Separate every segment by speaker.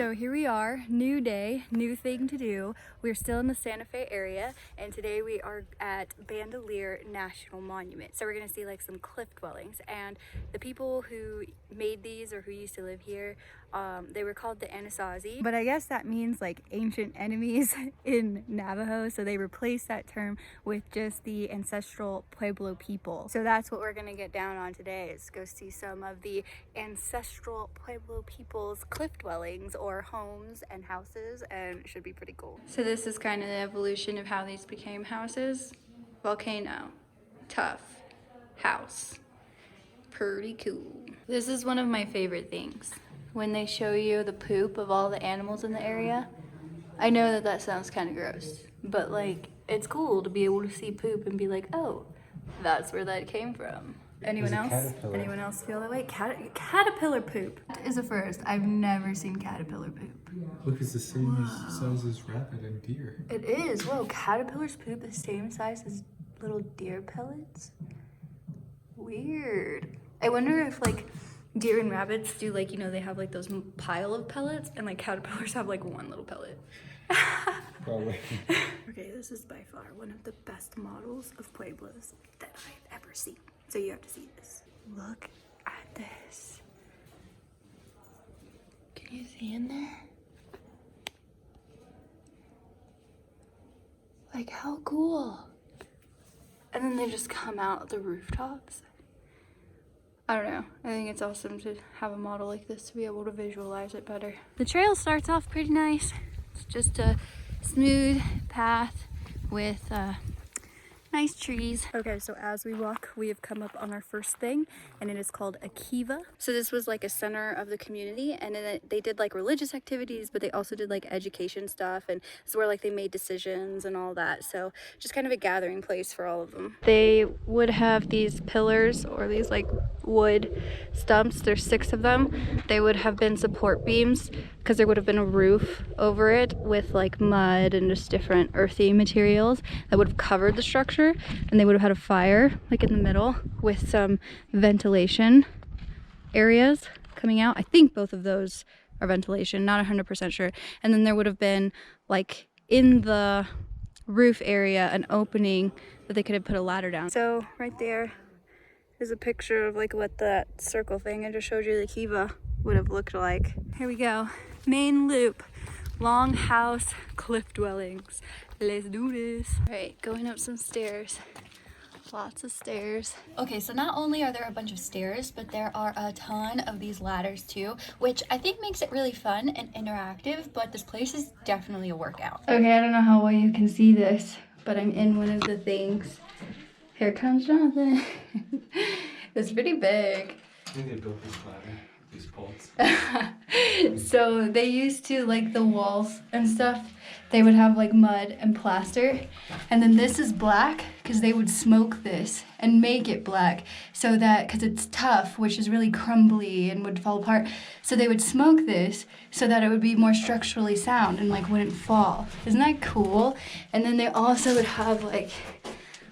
Speaker 1: So here we are, new day, new thing to do. We're still in the Santa Fe area, and today we are at Bandelier National Monument. So we're gonna see like some cliff dwellings, and the people who made these or who used to live here, they were called the Anasazi, but I guess that means like ancient enemies in Navajo, so they replaced that term with just the ancestral Pueblo people. So that's what we're gonna get down on today, is go see some of the ancestral Pueblo people's cliff dwellings or homes and houses, and it should be pretty cool. So this is kind of the evolution of how these became houses. Volcano, tough, house, pretty cool. This is one of my favorite things, when they show you the poop of all the animals in the area. I know that that sounds kind of gross, but like, it's cool to be able to see poop and be like, oh, that's where that came from. Anyone else? Anyone else feel that way? Caterpillar poop is a first. I've never seen caterpillar poop.
Speaker 2: Look, it's the same size as rabbit and deer.
Speaker 1: It is. Whoa, caterpillars poop the same size as little deer pellets? Weird. I wonder if like deer and rabbits do like, you know, they have like those pile of pellets, and like caterpillars have like one little pellet.
Speaker 2: Probably.
Speaker 1: Okay, this is by far one of the best models of Pueblos that I've ever seen. So you have to see this. Look at this. Can you see in there? Like, how cool. And then they just come out the rooftops. I don't know. I think it's awesome to have a model like this to be able to visualize it better. The trail starts off pretty nice. It's just a smooth path with nice trees. Okay, so as we walk, we have come up on our first thing, and it is called a kiva. So this was like a center of the community, and then they did like religious activities, but they also did like education stuff, and it's where like they made decisions and all that. So just kind of a gathering place for all of them. They would have these pillars or these like wood stumps. There's 6 of them. They would have been support beams because there would have been a roof over it with like mud and just different earthy materials that would have covered the structure, and they would have had a fire like in the middle with some ventilation areas coming out. I think both of those are ventilation, not 100% sure. And then there would have been like in the roof area an opening that they could have put a ladder down. So right there is a picture of like what that circle thing I just showed you, the kiva, would have looked like. Here we go. Main loop, long house, cliff dwellings. Let's do this. All right, going up some stairs. Lots of stairs. Okay, so not only are there a bunch of stairs, but there are a ton of these ladders too, which I think makes it really fun and interactive, but this place is definitely a workout. Okay, I don't know how well you can see this, but I'm in one of the things. Here comes Jonathan. It's pretty big.
Speaker 2: I think they built this ladder, these poles.
Speaker 1: So they used to, like the walls and stuff, they would have like mud and plaster, and then this is black because they would smoke this and make it black so that, because it's tough, which is really crumbly and would fall apart, so they would smoke this so that it would be more structurally sound and like wouldn't fall. Isn't that cool? And then they also would have like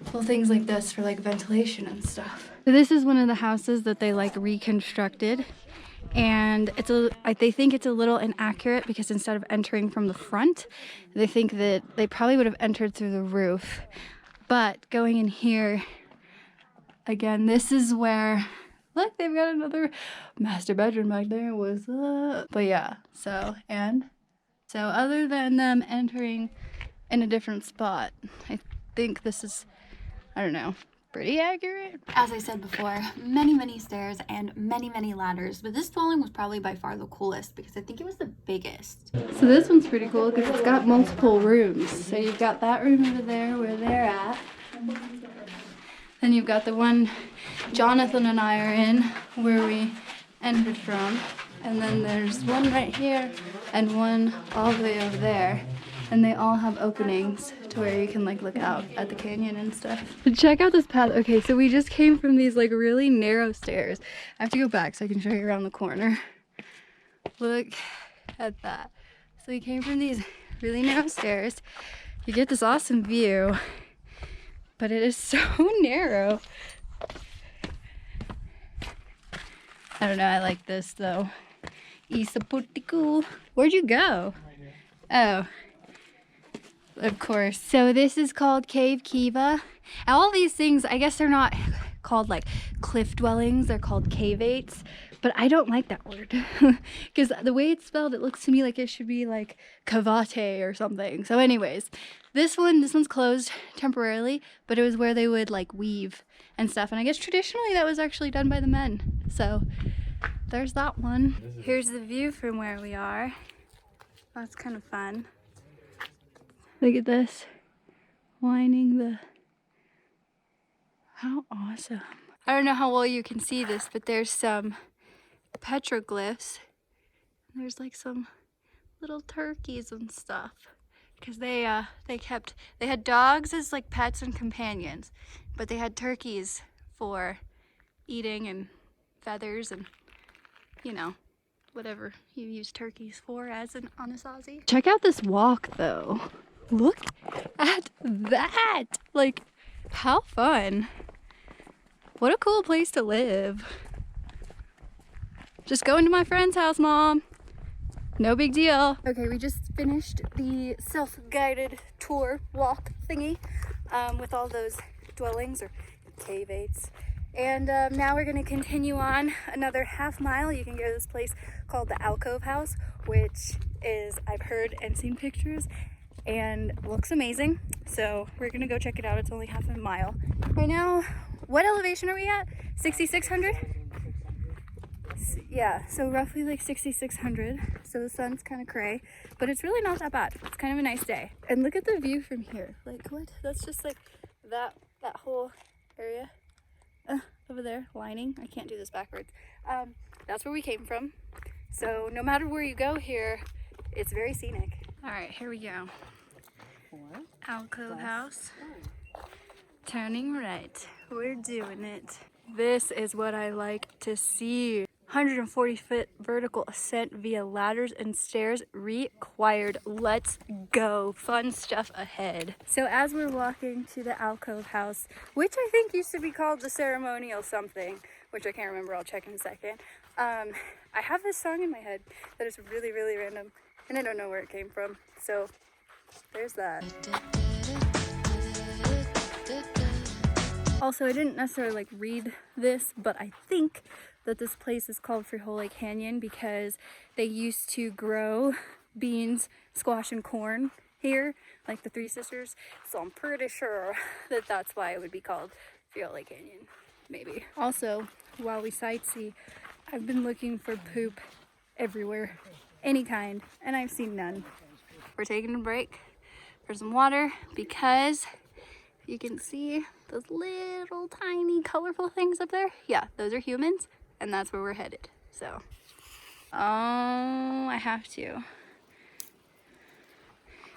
Speaker 1: little things like this for like ventilation and stuff. So this is one of the houses that they like reconstructed, and they think it's a little inaccurate because instead of entering from the front, they think that they probably would have entered through the roof. But going in here, again, this is where, look, they've got another master bedroom back there. What's up? But yeah, so other than them entering in a different spot, I think this is, I don't know, pretty accurate. As I said before, many stairs and many ladders, but this dwelling was probably by far the coolest because I think it was the biggest. So this one's pretty cool because it's got multiple rooms. So you've got that room over there where they're at. Then you've got the one Jonathan and I are in where we entered from. And then there's one right here and one all the way over there. And they all have openings to where you can like look out at the canyon and stuff. But check out this path. Okay, so we just came from these like really narrow stairs. I have to go back so I can show you around the corner. Look at that. So we came from these really narrow stairs. You get this awesome view, but it is so narrow. I don't know, I like this though. Isa pretty cool. Where'd you go? Oh, of course. So this is called Cave Kiva. All these things, I guess they're not called like cliff dwellings. They're called cavates. But I don't like that word because the way it's spelled, it looks to me like it should be like cavate or something. So anyways, this one's closed temporarily, but it was where they would like weave and stuff. And I guess traditionally that was actually done by the men. So there's that one. Here's the view from where we are. That's kind of fun. Look at this. Winding the... How awesome. I don't know how well you can see this, but there's some petroglyphs. There's like some little turkeys and stuff. Because they had dogs as like pets and companions, but they had turkeys for eating and feathers and, you know, whatever you use turkeys for as an Anasazi. Check out this walk though. Look at that! Like, how fun. What a cool place to live. Just going to my friend's house, Mom. No big deal. Okay, we just finished the self-guided tour walk thingy with all those dwellings or cavates. And now we're gonna continue on another half mile. You can go to this place called the Alcove House, which is, I've heard and seen pictures, and looks amazing. So we're gonna go check it out. It's only half a mile. Right now, what elevation are we at? 6,600? Yeah, so roughly like 6,600. So the sun's kind of cray, but it's really not that bad. It's kind of a nice day. And look at the view from here. Like what? That's just like that whole area over there, lining. I can't do this backwards. That's where we came from. So no matter where you go here, it's very scenic. All right, here we go. Alcove House. Turning right. We're doing it. This is what I like to see. 140-foot vertical ascent via ladders and stairs required. Let's go. Fun stuff ahead. So as we're walking to the Alcove House, which I think used to be called the Ceremonial something, which I can't remember, I'll check in a second. I have this song in my head that is really, really random, and I don't know where it came from. So there's that. Also, I didn't necessarily like read this, but I think that this place is called Frijole Canyon because they used to grow beans, squash, and corn here, like the Three Sisters. So I'm pretty sure that that's why it would be called Frijole Canyon, maybe. Also, while we sightsee, I've been looking for poop everywhere, any kind, and I've seen none. We're taking a break for some water because you can see those little tiny colorful things up there. Yeah, those are humans, and that's where we're headed. So, oh, I have to.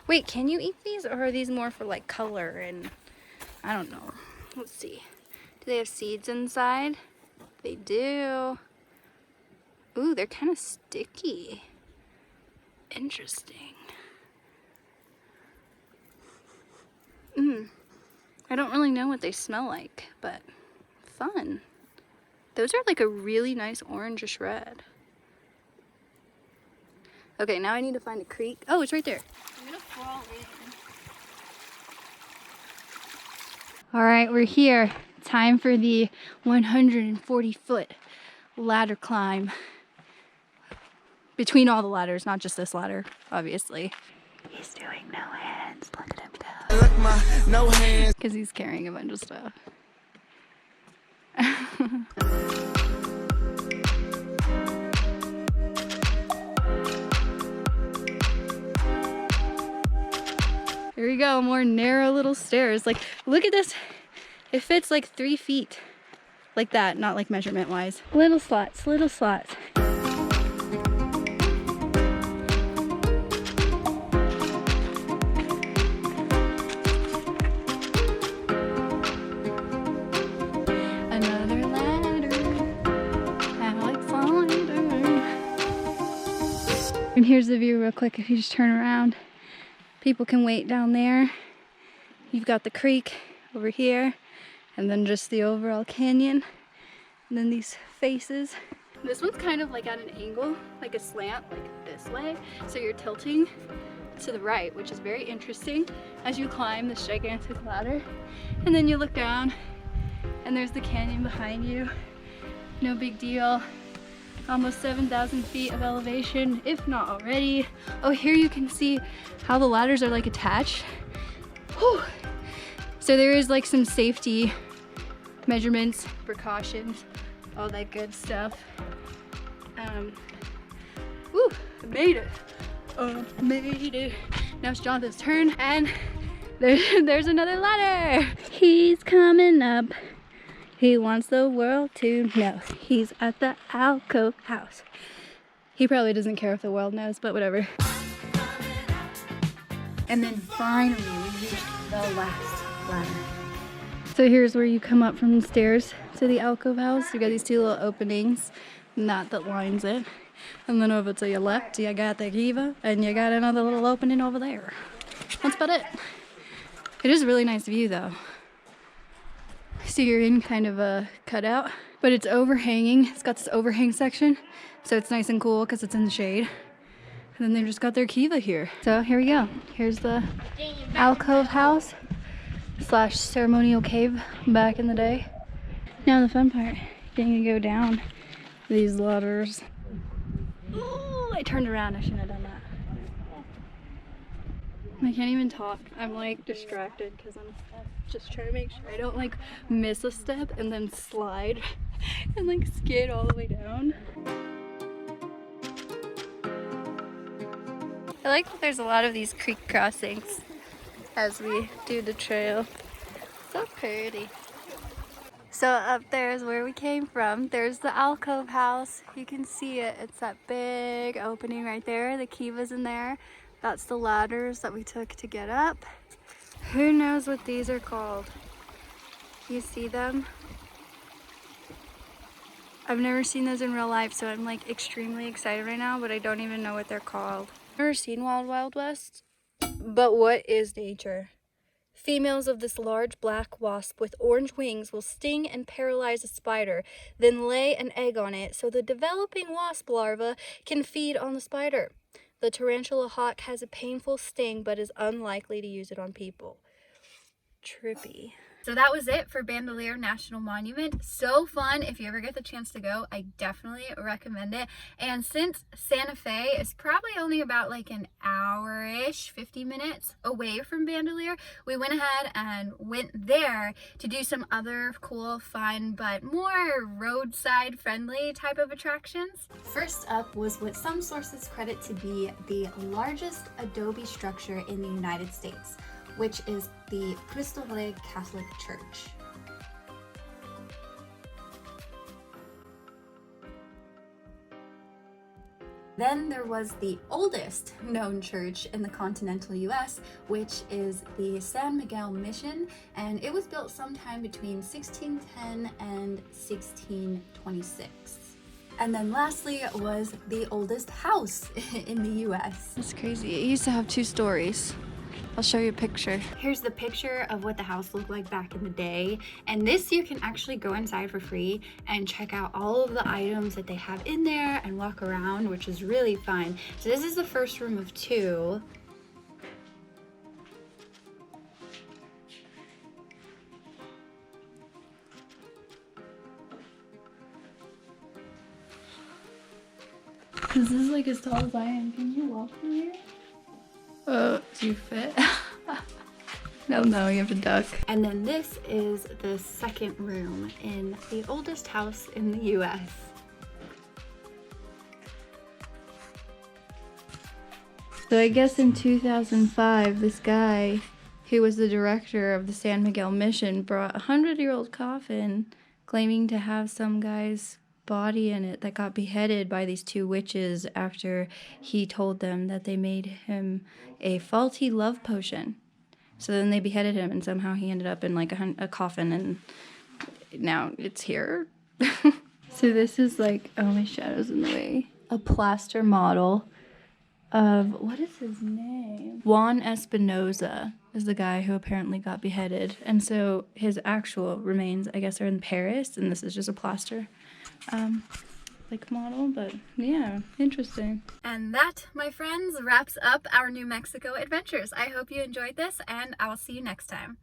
Speaker 1: Wait, can you eat these, or are these more for like color and I don't know. Let's see. Do they have seeds inside? They do. Ooh, they're kind of sticky. Interesting. I don't really know what they smell like, but fun. Those are like a really nice orangish red. Okay, now I need to find a creek. Oh, it's right there. I'm gonna fall in. All right, we're here. Time for the 140-foot ladder climb. Between all the ladders, not just this ladder, obviously. He's doing no hands. Look at him go. No hands. Because he's carrying a bunch of stuff. Here we go, more narrow little stairs. Like, look at this. It fits like 3 feet. Like that, not like measurement wise. Little slots, little slots. Another ladder. Alexander. And here's the view real quick if you just turn around. People can wait down there. You've got the creek over here, and then just the overall canyon, and then these faces. This one's kind of like at an angle, like a slant, like this way. So you're tilting to the right, which is very interesting as you climb this gigantic ladder. And then you look down and there's the canyon behind you. No big deal. Almost 7,000 feet of elevation, if not already. Oh, here you can see how the ladders are like attached. Whew. So there is like some safety measurements, precautions, all that good stuff. Woo, I made it. I made it. Now it's Jonathan's turn, and there's another ladder. He's coming up. He wants the world to know he's at the alcove house. He probably doesn't care if the world knows, but whatever. And then finally we reached the last ladder. So here's where you come up from the stairs to the alcove house. You got these two little openings, not that lines it. And then over to your left, you got the kiva, and you got another little opening over there. That's about it. It is a really nice view though. So you're in kind of a cutout, but it's overhanging. It's got this overhang section, so it's nice and cool because it's in the shade. And then they've just got their kiva here. So here we go. Here's the alcove house / ceremonial cave back in the day. Now the fun part, getting to go down these ladders. Ooh, I turned around. I shouldn't have done that. I can't even talk. I'm like distracted because I'm just trying to make sure I don't like miss a step and then slide and like skid all the way down. I like that there's a lot of these creek crossings as we do the trail. So pretty. So up there is where we came from. There's the alcove house. You can see it. It's that big opening right there. The kiva's in there. That's the ladders that we took to get up. Who knows what these are called? You see them? I've never seen those in real life, so I'm like extremely excited right now, but I don't even know what they're called. Never seen Wild Wild West? But what is nature? Females of this large black wasp with orange wings will sting and paralyze a spider, then lay an egg on it so the developing wasp larva can feed on the spider. The tarantula hawk has a painful sting but is unlikely to use it on people. Trippy. So that was it for Bandelier National Monument. So fun. If you ever get the chance to go, I definitely recommend it. And since Santa Fe is probably only about like an hour-ish, 50 minutes away from Bandelier, we went ahead and went there to do some other cool, fun, but more roadside friendly type of attractions. First up was what some sources credit to be the largest adobe structure in the United States, which is the Cristo Rey Catholic Church. Then there was the oldest known church in the continental US, which is the San Miguel Mission, and it was built sometime between 1610 and 1626. And then lastly was the oldest house in the US. That's crazy. It used to have 2 stories. I'll show you a picture. Here's the picture of what the house looked like back in the day. And this you can actually go inside for free and check out all of the items that they have in there and walk around, which is really fun. So this is the first room of 2. This is like as tall as I am. Can you walk through here? Do you fit? No, you have to duck. And then this is the second room in the oldest house in the US. So I guess in 2005, this guy who was the director of the San Miguel Mission brought a 100-year-old coffin claiming to have some guy's body in it that got beheaded by these 2 witches after he told them that they made him a faulty love potion. So then they beheaded him, and somehow he ended up in like a coffin, and now it's here. So this is like, oh, my shadow's in the way. A plaster model of, what is his name? Juan Espinoza is the guy who apparently got beheaded. And so his actual remains, I guess, are in Paris, and this is just a plaster. like model, but yeah, interesting. And that, my friends, wraps up our New Mexico adventures. I hope you enjoyed this, and I'll see you next time.